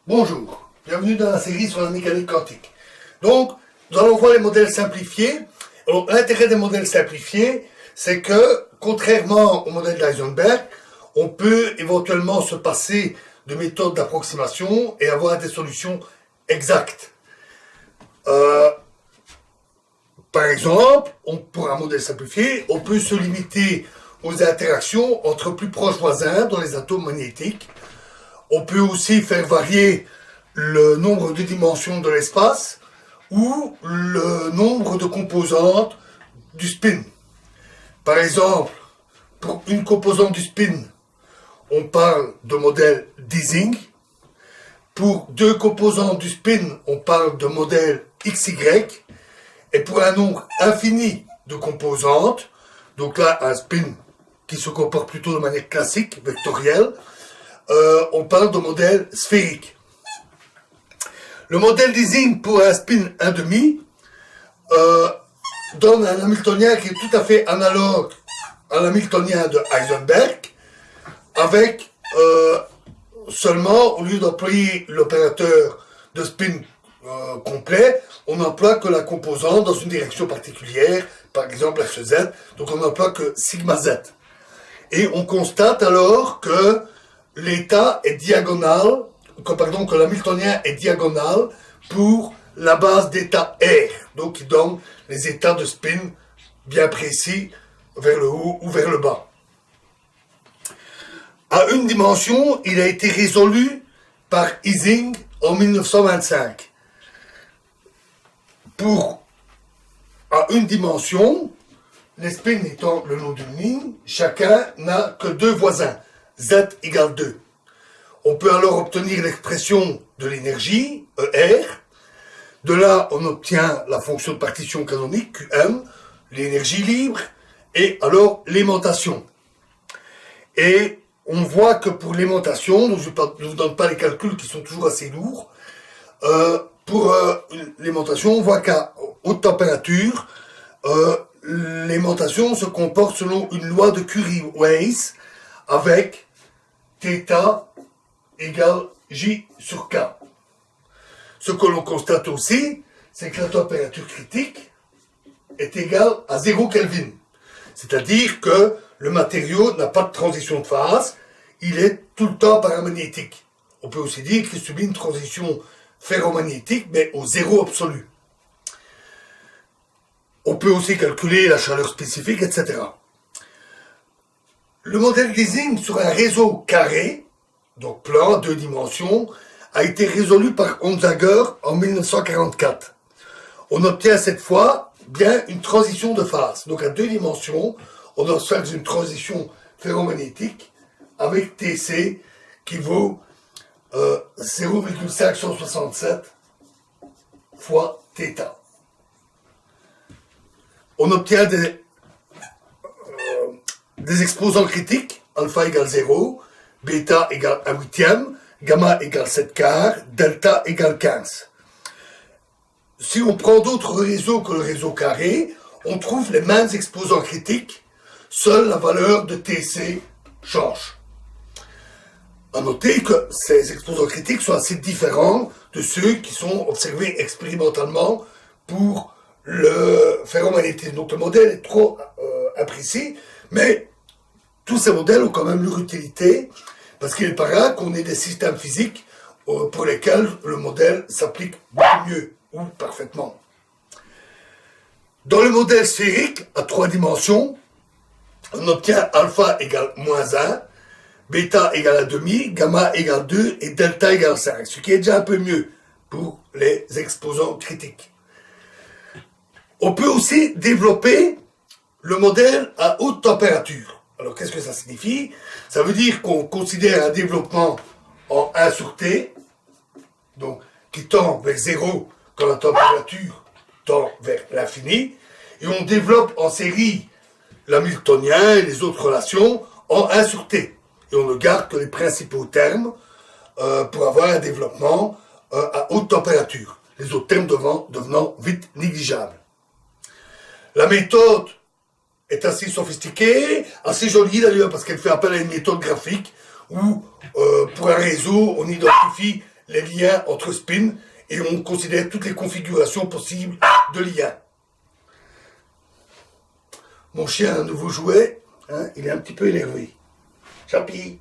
Bonjour, bienvenue dans la série sur la mécanique quantique. Donc, nous allons voir les modèles simplifiés. Alors, l'intérêt des modèles simplifiés, c'est que, contrairement au modèle d'Heisenberg, on peut éventuellement se passer de méthodes d'approximation et avoir des solutions exactes. Par exemple, pour un modèle simplifié, on peut se limiter aux interactions entre plus proches voisins dans les atomes magnétiques. On peut aussi faire varier le nombre de dimensions de l'espace ou le nombre de composantes du spin. Par exemple, pour une composante du spin, on parle de modèle d'Ising. Pour deux composantes du spin, on parle de modèle XY. Et pour un nombre infini de composantes, donc là, un spin qui se comporte plutôt de manière classique, vectorielle, on parle de modèle sphérique. Le modèle d'Ising pour un spin 1,5 donne un Hamiltonien qui est tout à fait analogue à l'Hamiltonien de Heisenberg, avec seulement, au lieu d'employer l'opérateur de spin complet, on n'emploie que la composante dans une direction particulière, par exemple Fz, donc on n'emploie que sigma z. Et on constate alors que l'état est diagonal, que l'hamiltonien est diagonal pour la base d'état R, donc qui donne les états de spin bien précis vers le haut ou vers le bas. À une dimension, il a été résolu par Ising en 1925. À une dimension, les spins étant le long d'une ligne, chacun n'a que deux voisins, z égale 2. On peut alors obtenir l'expression de l'énergie, ER. De là, on obtient la fonction de partition canonique, QM, l'énergie libre, et alors l'aimantation. Et on voit que pour l'aimantation, donc je ne vous donne pas les calculs qui sont toujours assez lourds, pour l'aimantation, on voit qu'à haute température, l'aimantation se comporte selon une loi de Curie-Weiss avec θ égale J sur K. Ce que l'on constate aussi, c'est que la température critique est égale à 0 Kelvin. C'est-à-dire que le matériau n'a pas de transition de phase, il est tout le temps paramagnétique. On peut aussi dire qu'il subit une transition ferromagnétique, mais au zéro absolu. On peut aussi calculer la chaleur spécifique, etc. Le modèle d'Ising sur un réseau carré, donc plan, 2 dimensions, a été résolu par Onsager en 1944. On obtient cette fois bien une transition de phase. Donc à 2 dimensions, on observe une transition ferromagnétique avec TC qui vaut 0,567 fois θ. On obtient des exposants critiques, alpha égale 0, bêta égale 1/8, gamma égale 7 quarts, delta égale 15. Si on prend d'autres réseaux que le réseau carré, on trouve les mêmes exposants critiques, seule la valeur de TC change. À noter que ces exposants critiques sont assez différents de ceux qui sont observés expérimentalement pour le ferromagnétisme. Donc le modèle est trop imprécis, mais tous ces modèles ont quand même leur utilité, parce qu'il est pas rare qu'on ait des systèmes physiques pour lesquels le modèle s'applique beaucoup mieux, ou parfaitement. Dans le modèle sphérique, à 3 dimensions, on obtient alpha égale moins 1, bêta égale à demi, gamma égale 2 et delta égale 5, ce qui est déjà un peu mieux pour les exposants critiques. On peut aussi développer le modèle à haute température. Alors qu'est-ce que ça signifie? Ça veut dire qu'on considère un développement en 1 sur T, donc qui tend vers 0 quand la température tend vers l'infini, et on développe en série l'hamiltonien et les autres relations en 1 sur T. Et on ne garde que les principaux termes pour avoir un développement à haute température. Les autres termes devenant vite négligeables. La méthode est assez sophistiquée, assez jolie d'ailleurs, parce qu'elle fait appel à une méthode graphique où, pour un réseau, on identifie les liens entre spins et on considère toutes les configurations possibles de liens. Mon chien a un nouveau jouet, hein, il est un petit peu énervé. Chapi.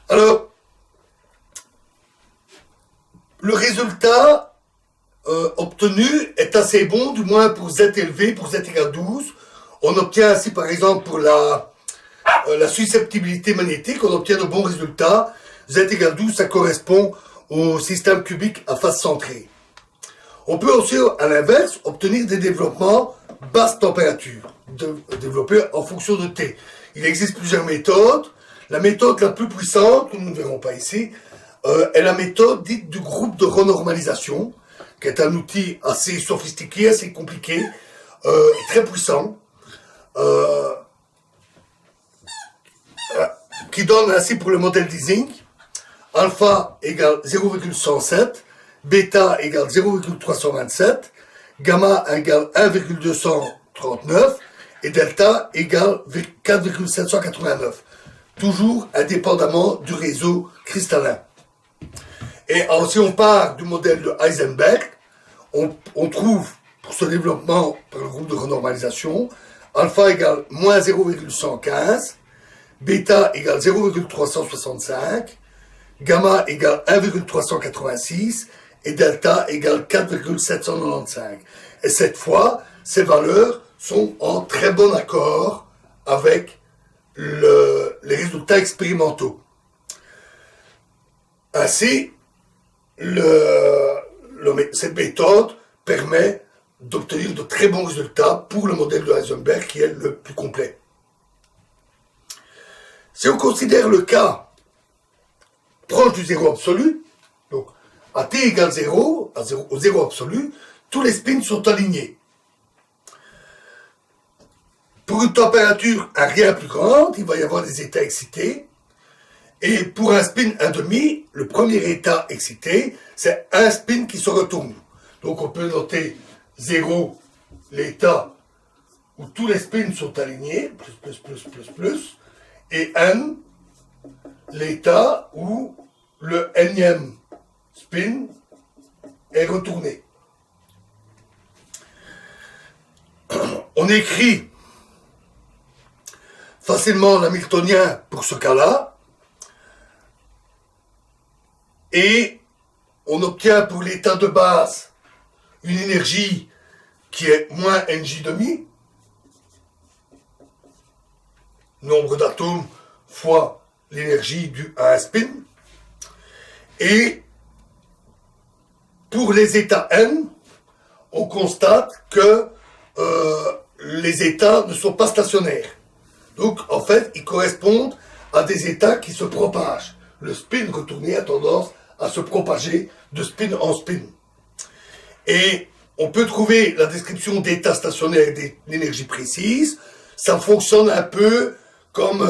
Alors, le résultat obtenu est assez bon, du moins pour z élevé, pour z égale 12. On obtient ainsi, par exemple, pour la susceptibilité magnétique, on obtient de bons résultats. Z égale 12, ça correspond au système cubique à face centrée. On peut aussi, à l'inverse, obtenir des développements basse température, développés en fonction de T. Il existe plusieurs méthodes. La méthode la plus puissante, que nous ne verrons pas ici, est la méthode dite du groupe de renormalisation, qui est un outil assez sophistiqué, assez compliqué, et très puissant, qui donne ainsi pour le modèle d'Ising, alpha égale 0,107, bêta égale 0,327, gamma égale 1,239 et delta égale 4,789. Toujours indépendamment du réseau cristallin. Et si on part du modèle de Heisenberg, on trouve pour ce développement par le groupe de renormalisation, alpha égale moins 0,115, bêta égale 0,365, gamma égale 1,386 et delta égale 4,795. Et cette fois, ces valeurs sont en très bon accord avec les résultats expérimentaux. Ainsi, cette méthode permet d'obtenir de très bons résultats pour le modèle de Heisenberg qui est le plus complet. Si on considère le cas proche du zéro absolu, donc à t égale 0, au zéro absolu, tous les spins sont alignés. Pour une température à rien plus grande, il va y avoir des états excités. Et pour un spin 1,5, le premier état excité, c'est un spin qui se retourne. Donc on peut noter 0, l'état où tous les spins sont alignés, plus, et n, l'état où le nème spin est retourné. On écrit facilement l'hamiltonien pour ce cas-là, et on obtient pour l'état de base une énergie qui est moins nj demi, nombre d'atomes fois l'énergie due à un spin, et pour les états n, on constate que les états ne sont pas stationnaires. Donc, en fait, ils correspondent à des états qui se propagent. Le spin retourné a tendance à se propager de spin en spin. Et on peut trouver la description d'états stationnaires d'énergie précise. Ça fonctionne un peu comme,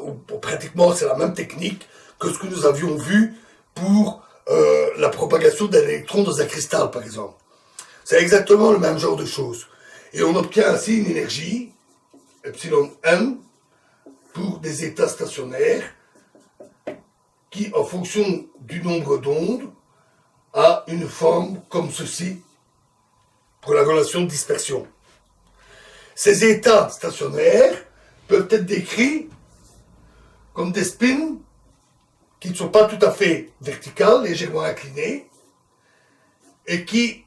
ou pratiquement c'est la même technique que ce que nous avions vu pour la propagation d'un électron dans un cristal, par exemple. C'est exactement le même genre de choses. Et on obtient ainsi une énergie, epsilon n, pour des états stationnaires qui, en fonction du nombre d'ondes, a une forme comme ceci pour la relation de dispersion. Ces états stationnaires peuvent être décrits comme des spins qui ne sont pas tout à fait verticales, légèrement inclinés, et qui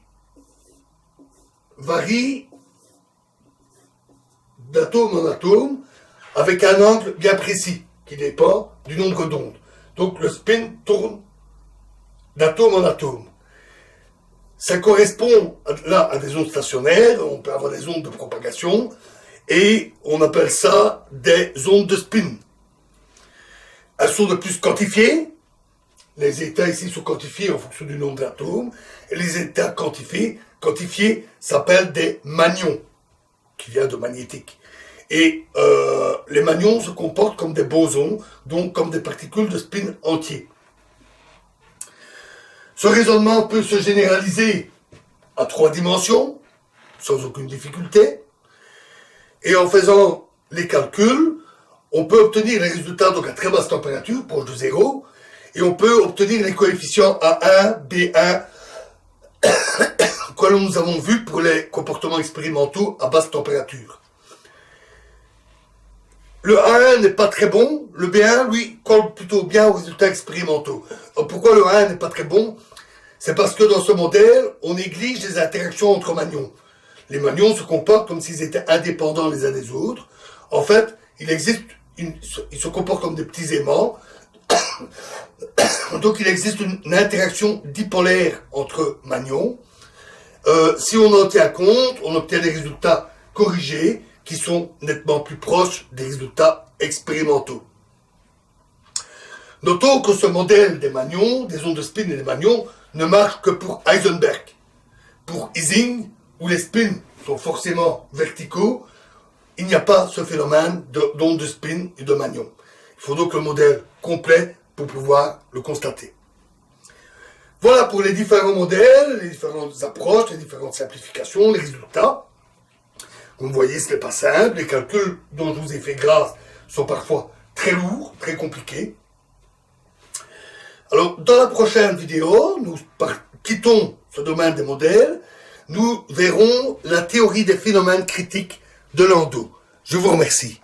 varient d'atome en atome avec un angle bien précis qui dépend du nombre d'ondes. Donc le spin tourne d'atome en atome. Ça correspond là à des ondes stationnaires, on peut avoir des ondes de propagation, et on appelle ça des ondes de spin. Elles sont de plus quantifiées, les états ici sont quantifiés en fonction du nombre d'atomes, et les états quantifiés s'appellent des magnons, qui vient de magnétique. Et les magnons se comportent comme des bosons, donc comme des particules de spin entiers. Ce raisonnement peut se généraliser à 3 dimensions, sans aucune difficulté. Et en faisant les calculs, on peut obtenir les résultats donc à très basse température, proche de 0, Et on peut obtenir les coefficients A1, B1, que nous avons vu pour les comportements expérimentaux à basse température. Le A1 n'est pas très bon, le B1, lui, colle plutôt bien aux résultats expérimentaux. Alors pourquoi le A1 n'est pas très bon? C'est parce que dans ce modèle, on néglige les interactions entre manions. Les manions se comportent comme s'ils étaient indépendants les uns des autres. En fait, ils se comportent comme des petits aimants. Donc il existe une interaction dipolaire entre manions. Si on en tient compte, on obtient des résultats corrigés qui sont nettement plus proches des résultats expérimentaux. Notons que ce modèle des manions, des ondes de spin et des manions, ne marche que pour Heisenberg. Pour Ising, où les spins sont forcément verticaux, il n'y a pas ce phénomène d'ondes de spin et de manions. Il faut donc le modèle complet pour pouvoir le constater. Voilà pour les différents modèles, les différentes approches, les différentes simplifications, les résultats. Comme vous voyez, ce n'est pas simple. Les calculs dont je vous ai fait grâce sont parfois très lourds, très compliqués. Alors, dans la prochaine vidéo, nous quittons ce domaine des modèles. Nous verrons la théorie des phénomènes critiques de Landau. Je vous remercie.